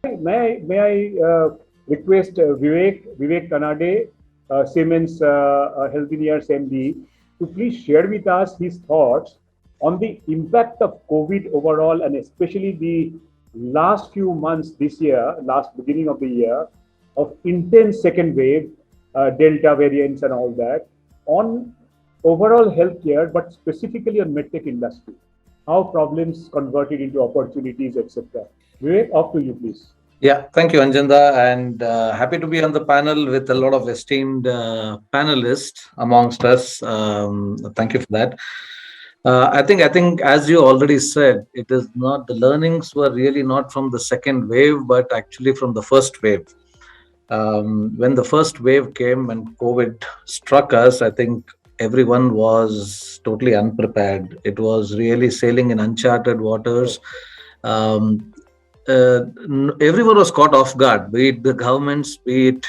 May I request Vivek Kanade, Siemens Healthineers MD, to please share with us his thoughts on the impact of COVID overall, and especially the last few months this year, last beginning of the year, of intense second wave, Delta variants and all that, on overall healthcare, but specifically on medtech industry. How problems converted into opportunities, etc. Vivek, off to you, please. Yeah, thank you, Anjanda, and happy to be on the panel with a lot of esteemed panelists amongst us. Thank you for that. I think, as you already said, it is not the learnings were really not from the second wave, but actually from the first wave. When the first wave came and COVID struck us, I think everyone was totally unprepared. It was really sailing in uncharted waters. Um, Everyone was caught off guard, be it the governments, be it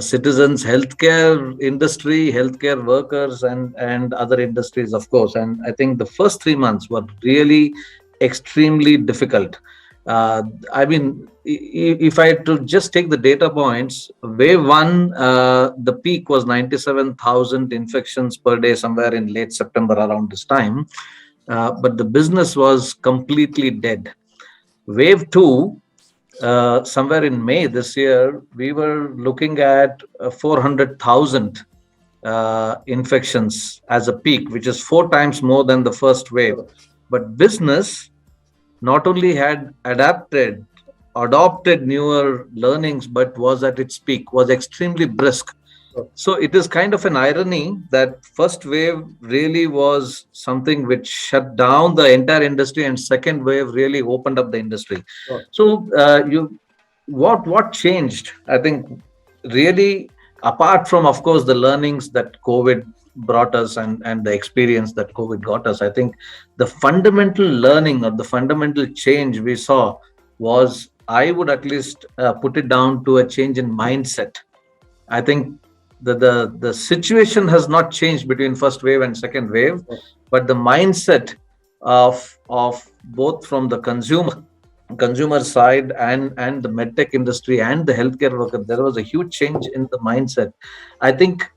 citizens, healthcare industry, healthcare workers, and other industries, of course. And I think the first 3 months were really extremely difficult. Uh, I mean, if I had to just take the data points, wave one, the peak was 97,000 infections per day, somewhere in late September around this time. But the business was completely dead. Wave two, somewhere in May this year, we were looking at 400,000 infections as a peak, which is 4 times more than the first wave. But business not only had adopted newer learnings, but was at its peak, was extremely brisk. So it is kind of an irony that first wave really was something which shut down the entire industry, and second wave really opened up the industry. So you, what changed? I think really, apart from, of course, the learnings that COVID brought us, and the experience that COVID got us, I think the fundamental learning or the fundamental change we saw was, I would at least put it down to a change in mindset. I think the situation has not changed between first wave and second wave, but the mindset of both from the consumer side and the medtech industry and the healthcare worker, there was a huge change in the mindset. I think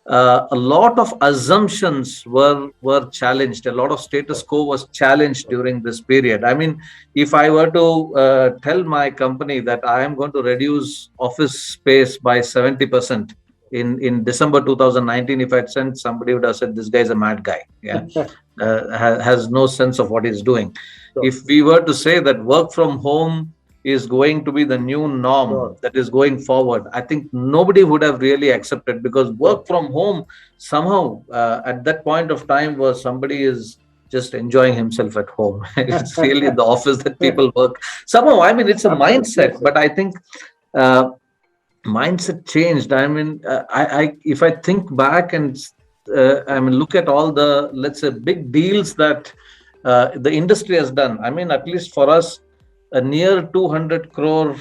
a lot of assumptions were challenged. A lot of status quo was challenged during this period. I mean, if I were to tell my company that I am going to reduce office space by 70% in December 2019, if I'd sent, somebody would have said this guy's a mad guy. Yeah, has no sense of what he's doing. If we were to say that work from home is going to be the new norm that is going forward, I think nobody would have really accepted, because work from home somehow at that point of time was somebody is just enjoying himself at home. It's really in the office that people work. Somehow, I mean, it's a mindset, but I think uh, mindset changed. I mean, I if I think back and I mean, look at all the, let's say, big deals that the industry has done. I mean, at least for us, a near 200 crore,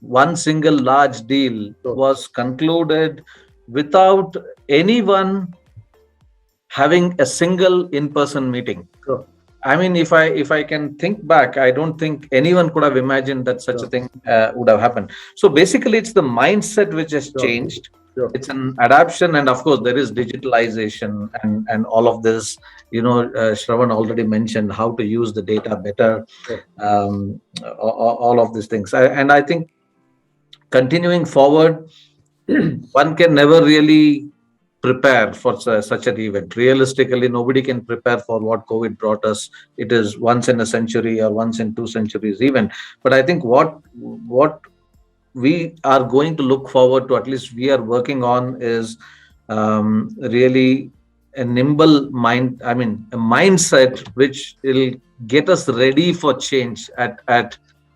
one single large deal was concluded without anyone having a single in-person meeting. I mean, if I can think back, I don't think anyone could have imagined that such a thing would have happened. So basically, it's the mindset which has changed. It's an adaptation, and of course, there is digitalization and all of this. Shravan already mentioned how to use the data better. All of these things, and I think continuing forward, one can never really prepare for such an event. Realistically, nobody can prepare for what COVID brought us. It is once in a century or once in 2 centuries even. But I think what we are going to look forward to, at least we are working on, is really a nimble mind. I mean, a mindset which will get us ready for change at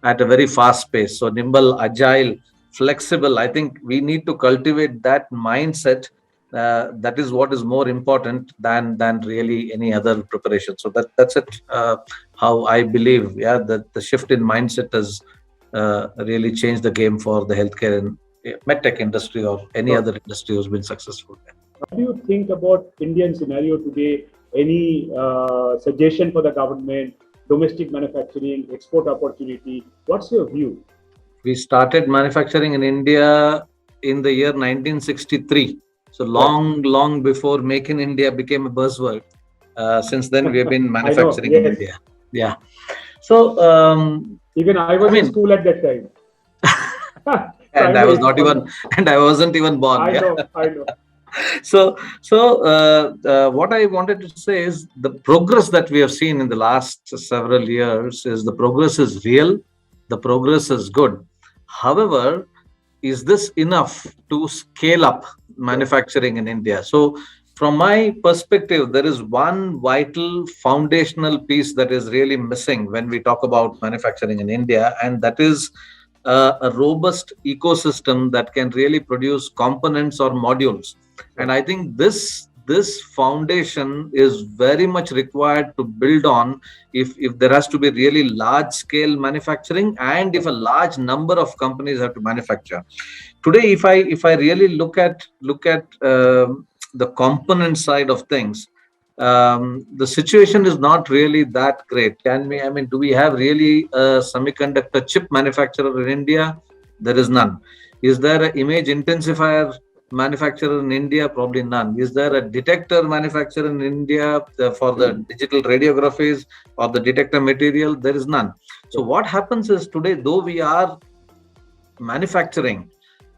a very fast pace. So nimble, agile, flexible. I think we need to cultivate that mindset. That is what is more important than really any other preparation. So that's it. How I believe, yeah, that the shift in mindset has really changed the game for the healthcare and medtech industry, or any other industry who's been successful. What do you think about Indian scenario today? Any suggestion for the government, domestic manufacturing, export opportunity? What's your view? We started manufacturing in India in the year 1963. So Right. long before Make in India became a buzzword. Since then, we have been I know. manufacturing in Yes. India. Yeah. So, Even I I was in mean, school at that time. and I was Primary not school. even, and I wasn't even born. I Yeah. know. I know. So, what I wanted to say is the progress that we have seen in the last several years is the progress is real, the progress is good. However, is this enough to scale up Sure. manufacturing in India? So, from my perspective, there is one vital foundational piece that is really missing when we talk about manufacturing in India, and that is a robust ecosystem that can really produce components or modules. And Right. I think this foundation is very much required to build on if there has to be really large scale manufacturing and if Right. a large number of companies have to manufacture today. If I really look at the component side of things, the situation is not really that great. Can we, I mean, do we have really a semiconductor chip manufacturer in India? There is none. Is there an image intensifier manufacturer in India? Probably none. Is there a detector manufacturer in India for the digital radiographies or the detector material? There is none. So Sure. what happens is today, though we are manufacturing,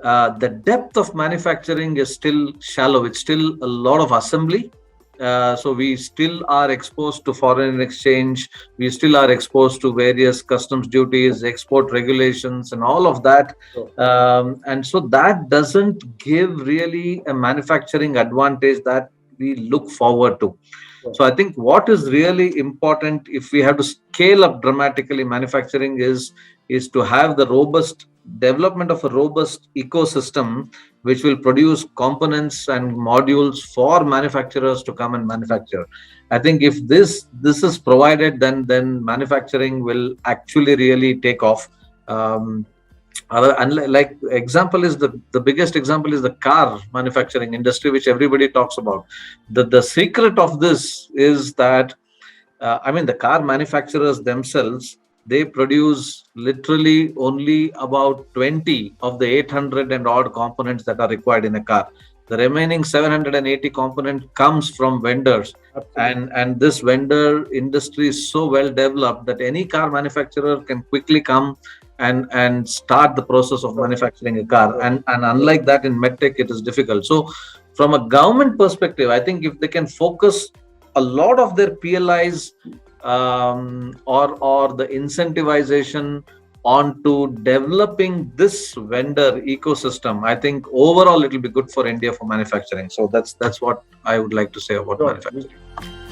the depth of manufacturing is still shallow. It's still a lot of assembly. So we still are exposed to foreign exchange. We still are exposed to various customs duties, export regulations, and all of that. Sure. And so that doesn't give really a manufacturing advantage that we look forward to. Sure. So I think what is really important if we have to scale up dramatically manufacturing is to have the robust development of a robust ecosystem which will produce components and modules for manufacturers to come and manufacture. I think if this is provided, then manufacturing will actually really take off. Um, and like example is the biggest example is the car manufacturing industry, which everybody talks about. The secret of this is that I mean, the car manufacturers themselves, they produce literally only about 20 of the 800 and odd components that are required in a car. The remaining 780 component comes from vendors. Absolutely. And this vendor industry is so well developed that any car manufacturer can quickly come and start the process of Sure. manufacturing a car. Sure. And Sure. unlike that in medtech, it is difficult. So from a government perspective, I think if they can focus a lot of their PLIs or the incentivization onto developing this vendor ecosystem, I think overall it will be good for India for manufacturing. So that's what I would like to say about Sure. manufacturing.